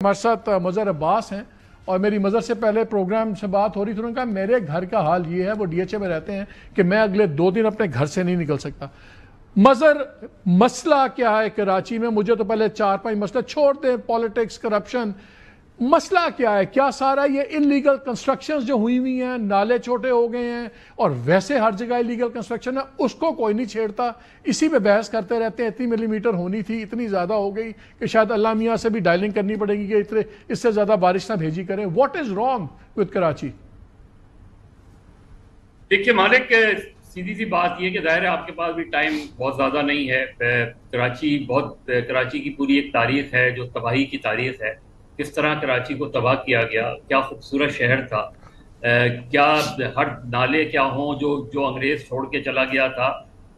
हमारे साथ मज़हर अब्बास हैं और मेरी मज़हर से पहले प्रोग्राम से बात हो रही थी, उन्होंने कहा मेरे घर का हाल ये है, वो डीएचए में रहते हैं, कि मैं अगले 2 दिन अपने घर से नहीं निकल सकता। मज़हर, मसला क्या है कराची में? मुझे तो पहले 4-5 मसले छोड़ दें, पॉलिटिक्स, करप्शन, मसला क्या है? क्या सारा ये इलीगल कंस्ट्रक्शंस जो हुई हैं, नाले छोटे हो गए हैं और वैसे हर जगह इलीगल कंस्ट्रक्शन है, उसको कोई नहीं छेड़ता, इसी पे बहस करते रहते हैं। इतनी मिलीमीटर होनी थी, इतनी ज़्यादा हो गई कि शायद अल्लाह मियाँ से भी डायलिंग करनी पड़ेगी कि इतने इससे ज़्यादा बारिश ना भेजी करें। What is wrong with Karachi? देखिए मालिक, सीधी सी बात यह कि जाहिर है आपके पास भी टाइम बहुत ज़्यादा नहीं है। कराची की पूरी एक तारीख है जो तबाही की तारीख है। किस तरह कराची को तबाह किया गया, क्या खूबसूरत शहर था, क्या हर नाले क्या हों जो अंग्रेज़ छोड़ के चला गया था,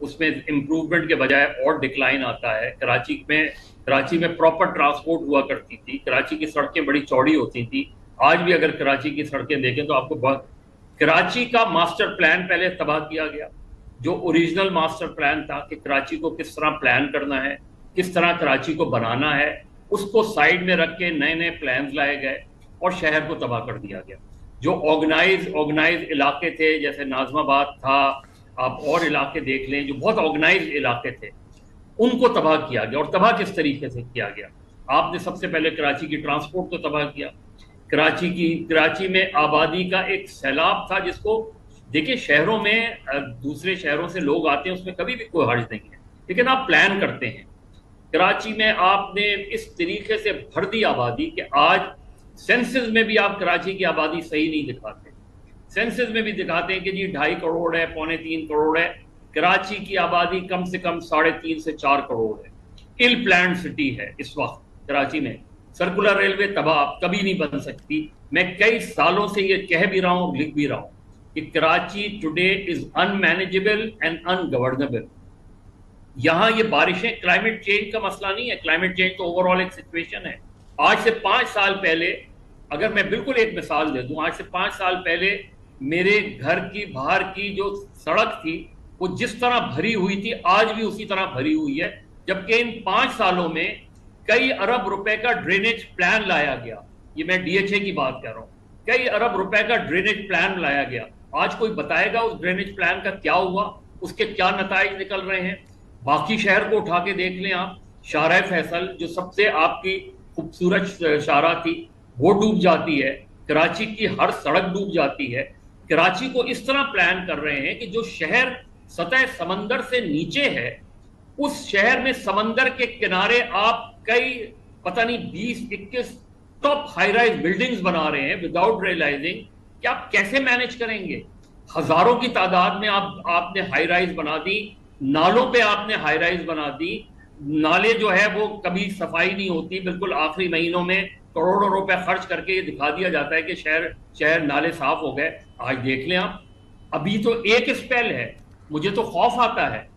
उसमें इम्प्रूवमेंट के बजाय और डिक्लाइन आता है। कराची में प्रॉपर ट्रांसपोर्ट हुआ करती थी, कराची की सड़कें बड़ी चौड़ी होती थी। आज भी अगर कराची की सड़कें देखें तो आपको कराची का मास्टर प्लान पहले तबाह किया गया। जो ओरिजिनल मास्टर प्लान था कि कराची को किस तरह प्लान करना है, किस तरह कराची को बनाना है, उसको साइड में रख के नए नए प्लान्स लाए गए और शहर को तबाह कर दिया गया। जो ऑर्गेनाइज इलाके थे, जैसे नाज़माबाद था, आप और इलाके देख लें जो बहुत ऑर्गेनाइज इलाके थे, उनको तबाह किया गया। और तबाह किस तरीके से किया गया? आपने सबसे पहले कराची की ट्रांसपोर्ट को तबाह किया। कराची में आबादी का एक सैलाब था, जिसको देखिए शहरों में दूसरे शहरों से लोग आते हैं, उसमें कभी भी कोई हर्ज नहीं है, लेकिन आप प्लान करते हैं। कराची में आपने इस तरीके से भर दी आबादी कि आज सेंसस में भी आप कराची की आबादी सही नहीं दिखाते। सेंसस में भी दिखाते हैं कि जी 2.5 करोड़ है, 2.25 करोड़ है। कराची की आबादी कम से कम 3.5 से 4 करोड़ है। इल प्लान सिटी है इस वक्त कराची में। सर्कुलर रेलवे तबाह कभी नहीं बन सकती। मैं कई सालों से ये कह भी रहा हूँ, लिख भी रहा हूँ कि Karachi today is unmanageable and ungovernable. यहां ये बारिशें क्लाइमेट चेंज का मसला नहीं है, क्लाइमेट चेंज तो ओवरऑल एक सिचुएशन है। आज से 5 साल पहले, अगर मैं बिल्कुल एक मिसाल दे दूं, आज से 5 साल पहले मेरे घर की बाहर की जो सड़क थी वो जिस तरह भरी हुई थी, आज भी उसी तरह भरी हुई है। जबकि इन 5 सालों में कई अरब रुपए का ड्रेनेज प्लान लाया गया। ये मैं डीएचए की बात कर रहा हूं। कई अरब रुपए का ड्रेनेज प्लान लाया गया। आज कोई बताएगा उस ड्रेनेज प्लान का क्या हुआ, उसके क्या नताइज निकल रहे हैं? बाकी शहर को उठा के देख लें आप, शाहराह फैसल जो सबसे आपकी खूबसूरत शाहरा थी, वो डूब जाती है। कराची की हर सड़क डूब जाती है। कराची को इस तरह प्लान कर रहे हैं कि जो शहर सतह समंदर से नीचे है, उस शहर में समंदर के किनारे आप कई पता नहीं 20-21 टॉप हाई राइज बिल्डिंग्स बना रहे हैं विदाउट रियलाइजिंग कि आप कैसे मैनेज करेंगे। हजारों की तादाद में आपने हाई राइज बना दी, नालों पे आपने हाई राइज बना दी। नाले जो है वो कभी सफाई नहीं होती, बिल्कुल आखिरी महीनों में करोड़ों रुपए खर्च करके ये दिखा दिया जाता है कि शहर नाले साफ हो गए। आज देख लें आप, अभी तो एक स्पेल है। मुझे तो खौफ आता है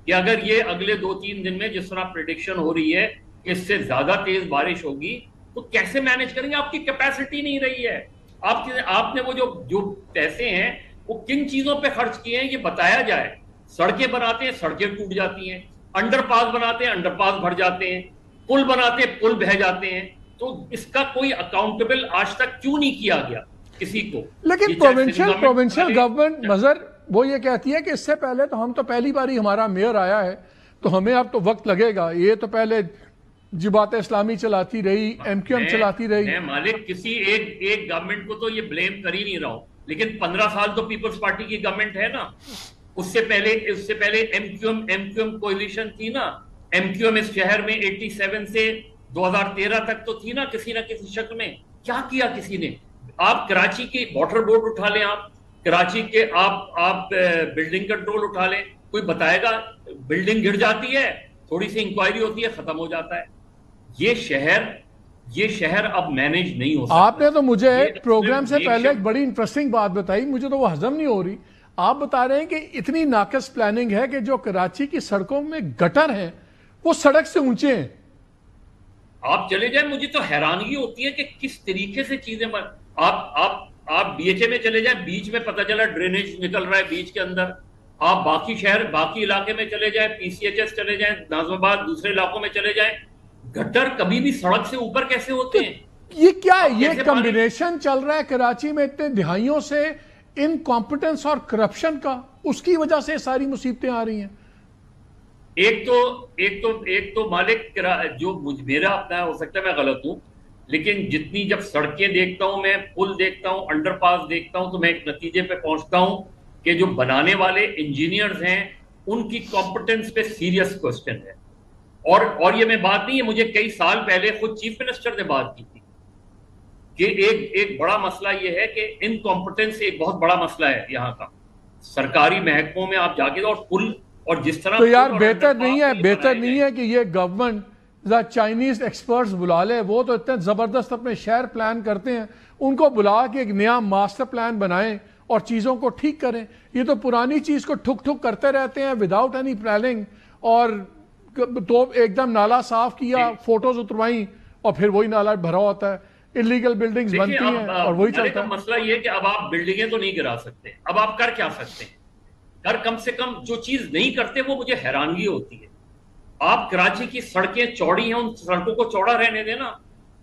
कि अगर ये अगले 2-3 दिन में जिस तरह प्रिडिक्शन हो रही है इससे ज्यादा तेज बारिश होगी, तो कैसे मैनेज करेंगे? आपकी कैपेसिटी नहीं रही है। आपने वो जो पैसे हैं वो किन चीजों पे खर्च किए हैं ये बताया जाए। सड़कें बनाते हैं, सड़कें टूट जाती हैं। अंडरपास बनाते हैं, अंडरपास भर जाते हैं। पुल बनाते हैं, पुल बह जाते हैं। तो इसका कोई अकाउंटेबल आज तक क्यों नहीं किया गया किसी को? लेकिन प्रोविंशियल गवर्नमेंट मजर वो ये कहती है कि इससे पहले तो हम तो पहली बार ही हमारा मेयर आया है, तो हमें अब तो वक्त लगेगा। ये तो पहले जिबात इस्लामी चलाती रही, एमक्यूएम चलाती रही। मैं मालिक किसी एक गवर्नमेंट को तो ये ब्लेम कर ही नहीं रहा हूं, लेकिन 15 साल तो पीपल्स पार्टी की गवर्नमेंट है ना। उससे पहले एमक्यूएम कोalition थी ना। एमक्यूएम इस शहर में 87 से 2013 तक तो थी ना किसी शक्ल में। क्या किया किसी ने? आप कराची की वाटर बोर्ड उठा लें, आप कराची के आप बिल्डिंग कंट्रोल उठा लें, कोई बताएगा? बिल्डिंग गिर जाती है, थोड़ी सी इंक्वायरी होती है, खत्म हो जाता है। ये शहर अब मैनेज नहीं हो सकता। आपने तो मुझे प्रोग्राम से पहले एक बड़ी इंटरेस्टिंग बात बताई, मुझे तो वो हजम नहीं हो रही। आप बता रहे हैं कि इतनी नाकस प्लानिंग है कि जो कराची की सड़कों में गटर हैं वो सड़क से ऊंचे हैं। आप चले जाए, मुझे तो हैरानगी होती है कि किस तरीके से चीजें आप डीएचए में चले जाए, बीच में पता चला ड्रेनेज निकल रहा है बीच के अंदर। आप बाकी इलाके में चले जाए, पीसीएचएस चले जाए, नाज़माबाद दूसरे इलाकों में चले जाए, गटर कभी भी सड़क से ऊपर कैसे होते हैं? ये क्या है? ये कॉम्बिनेशन चल रहा है कराची में इतने दिहाइयों से इनकॉम्पिटेंस और करप्शन का, उसकी वजह से सारी मुसीबतें आ रही हैं। एक तो मालिक जो मेरा अपना है, हो सकता है मैं गलत हूं, लेकिन जितनी जब सड़कें देखता हूं, मैं पुल देखता हूं, अंडरपास देखता हूं, तो मैं एक नतीजे पे पहुंचता हूं कि जो बनाने वाले इंजीनियर्स हैं उनकी कॉम्पिटेंस पे सीरियस क्वेश्चन है। और ये मैं बात नहीं है, मुझे कई साल पहले खुद चीफ मिनिस्टर ने बात की थी कि एक बड़ा मसला ये है कि इनकॉम्पिटेंस एक बहुत बड़ा मसला है यहाँ का। सरकारी महकमों में आप जाके और पुल और जिस तरह, तो यार बेहतर नहीं है कि ये गवर्नमेंट चाइनीज एक्सपर्ट्स बुला ले, वो तो इतने जबरदस्त अपने शहर प्लान करते हैं, उनको बुला के एक नया मास्टर प्लान बनाएं और चीजों को ठीक करें। ये तो पुरानी चीज को ठुक ठुक करते रहते हैं विदाउट एनी प्लानिंग, और तो एकदम नाला साफ किया, फोटोज उतरवाई और फिर वही नाला भरा होता है, इलीगल बिल्डिंग्स बनती हैं और वही चलता है। मसला ये है कि अब आप बिल्डिंगें तो नहीं गिरा सकते, अब आप कर क्या सकते हैं? कम से कम जो चीज नहीं करते वो मुझे हैरानगी होती है। आप कराची की सड़कें चौड़ी हैं, उन सड़कों को चौड़ा रहने देना।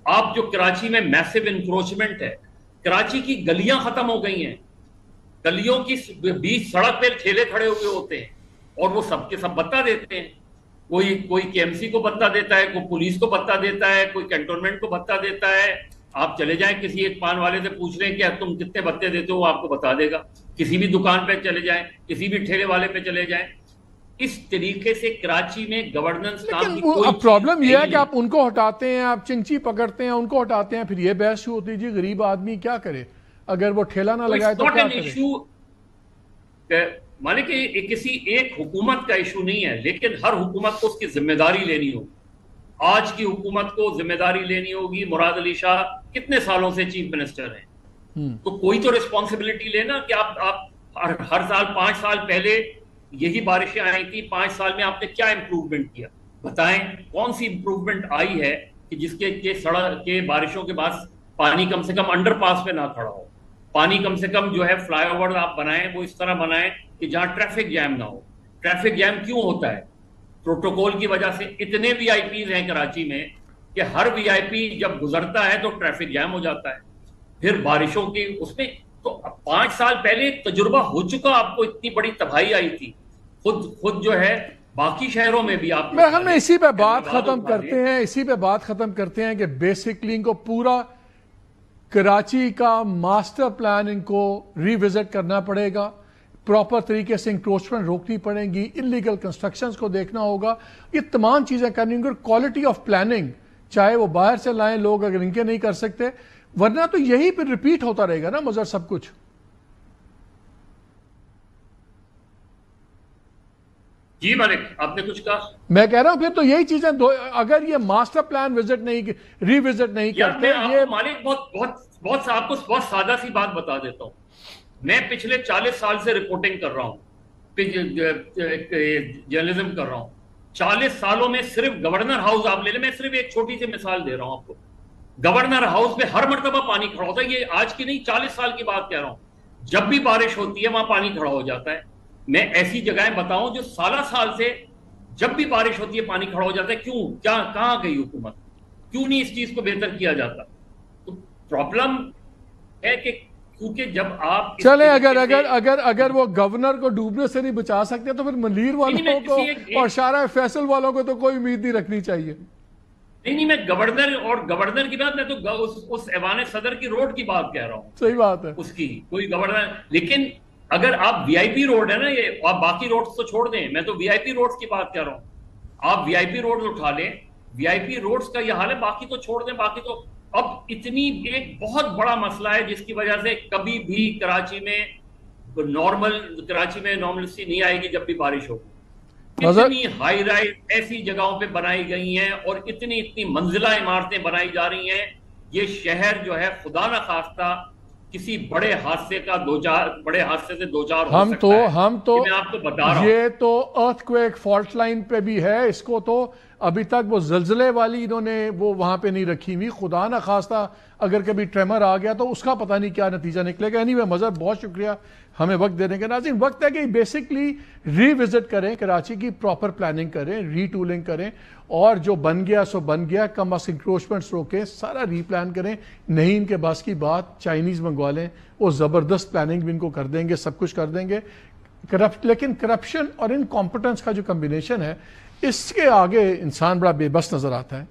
आप जो कराची में मैसिव इंक्रोचमेंट है, कराची की गलियां खत्म हो गई हैं, गलियों की बीच सड़क पे ठेले खड़े हुए होते हैं और वो सबके सब बत्ता देते हैं। कोई केएमसी को बत्ता देता है, कोई पुलिस को बत्ता देता है, कोई कैंटोनमेंट को बत्ता देता है। आप चले जाएं किसी एक पान वाले से पूछ रहे हैं कि तुम कितने बत्ते देते हो, वो आपको बता देगा। किसी भी दुकान पे चले जाएं, किसी भी ठेले वाले पे चले जाएं। इस तरीके से कराची में गवर्नेंस नाम की कोई प्रॉब्लम यह है कि आप उनको हटाते हैं, आप चिंची पकड़ते हैं, उनको हटाते हैं, फिर ये बहस शुरू होती है जी गरीब आदमी क्या करे अगर वो ठेला ना लगाए तो क्या करे। माने कि किसी एक हुकूमत का इशू नहीं है, लेकिन हर हुकूमत को उसकी जिम्मेदारी लेनी होगी। आज की हुकूमत को जिम्मेदारी लेनी होगी। मुराद अली शाह कितने सालों से चीफ मिनिस्टर हैं, तो कोई तो रिस्पॉन्सिबिलिटी लेना कि आप हर साल 5 साल पहले यही बारिशें आई थी, 5 साल में आपने क्या इंप्रूवमेंट किया, बताएं कौन सी इंप्रूवमेंट आई है कि जिसके सड़क के बारिशों के बाद पानी कम से कम अंडरपास पे ना खड़ा हो, पानी कम से कम जो है फ्लाईओवर आप बनाएं वो इस तरह बनाएं कि जहां ट्रैफिक जैम ना हो। ट्रैफिक जैम क्यों होता है? प्रोटोकॉल की वजह से। इतने वीआईपीज हैं कराची में कि हर वीआईपी जब गुजरता है तो ट्रैफिक जैम हो जाता है। फिर बारिशों की उसमें तो 5 साल पहले तजुर्बा हो चुका, आपको इतनी बड़ी तबाही आई थी। खुद जो है बाकी शहरों में भी आप, हम इसी पे बात खत्म करते हैं कि बेसिकली इनको पूरा कराची का मास्टर प्लान इनको रिविजिट करना पड़ेगा, प्रॉपर तरीके से इंक्रोचमेंट रोकनी पड़ेगी, इलीगल कंस्ट्रक्शंस को देखना होगा, ये तमाम चीजें करनी होंगी। क्वालिटी ऑफ प्लानिंग चाहे वो बाहर से लाएं लोग अगर इनके नहीं कर सकते, वरना तो यही फिर रिपीट होता रहेगा ना मजर सब कुछ। जी मालिक आपने कुछ कहा? मैं कह रहा हूं फिर तो यही चीजें अगर ये मास्टर प्लान रिविजिट नहीं करते। ये मालिक बहुत आपको बहुत सादा सी बात बता देता हूं। मैं पिछले 40 साल से रिपोर्टिंग कर रहा हूं, जर्नलिज्म कर रहा हूं। 40 सालों में सिर्फ गवर्नर हाउस आप ले लें, मैं सिर्फ एक छोटी सी मिसाल दे रहा हूं आपको। गवर्नर हाउस में हर मर्तबा पानी खड़ा होता है, ये आज की नहीं 40 साल की बात कह रहा हूं। जब भी बारिश होती है वहां पानी खड़ा हो जाता है। मैं ऐसी जगहें बताऊं जो साल से जब भी बारिश होती है पानी खड़ा हो जाता है। क्यों? क्या कहां गई हुकूमत? क्यों नहीं इस चीज को बेहतर किया जाता? तो प्रॉब्लम है कि क्योंकि जब आप चले अगर वो गवर्नर को डूबने से नहीं बचा सकते तो फिर मंदिर वालों को और शारा फैसल वालों को तो कोई उम्मीद नहीं रखनी चाहिए। नहीं मैं गवर्नर की बात, मैं तो उस ऐवान सदर की रोड की बात कह रहा हूं। सही बात है, उसकी कोई गवर्नर। लेकिन अगर आप वीआईपी रोड है ना, ये आप बाकी रोड्स तो छोड़ दें, मैं तो वीआईपी रोड्स की बात कर रहा हूं। आप वीआईपी रोड उठा लें, वीआईपी रोड्स का यह हाल है, बाकी तो छोड़ दें। बाकी तो अब इतनी एक बहुत बड़ा मसला है जिसकी वजह से कभी भी कराची में नॉर्मलसी नहीं आएगी जब भी बारिश होगी। इतनी हाई राइज ऐसी जगहों पे बनाई गई हैं और इतनी मंजिला इमारतें बनाई जा रही हैं। ये शहर जो है खुदा न खास्ता किसी बड़े हादसे से दो चार हम तो मैं आपको बता रहा हूं। ये तो अर्थक्वेक फॉल्ट लाइन पे भी है, इसको तो ابھی تک وہ زلزلے والی انہوں نے وہ وہاں پہ نہیں رکھی ہوئی. خدا نہ خواستہ اگر کبھی ٹریمر آ گیا تو اس کا پتہ نہیں کیا نتیجہ نکلے گا. اینی وے مظہر بہت شکریہ ہمیں وقت دینے کے. ناظرین وقت ہے کہ بیسکلی ری وزٹ کریں کراچی کی, پراپر پلاننگ کریں, ری ٹولنگ کریں, اور جو بن گیا سو بن گیا, کم از انکروچمنٹس روکیں, سارا ری پلان کریں. نہیں ان کے باس کی بات چائنیز منگوا لیں, وہ زبردست پلاننگ بھی ان کو کر دیں گے, سب کچھ کر دیں گے. لیکن کرپشن اور انکمپٹنس کا جو کمبینیشن ہے اس کے آگے انسان بڑا بے بس نظر آتا ہے.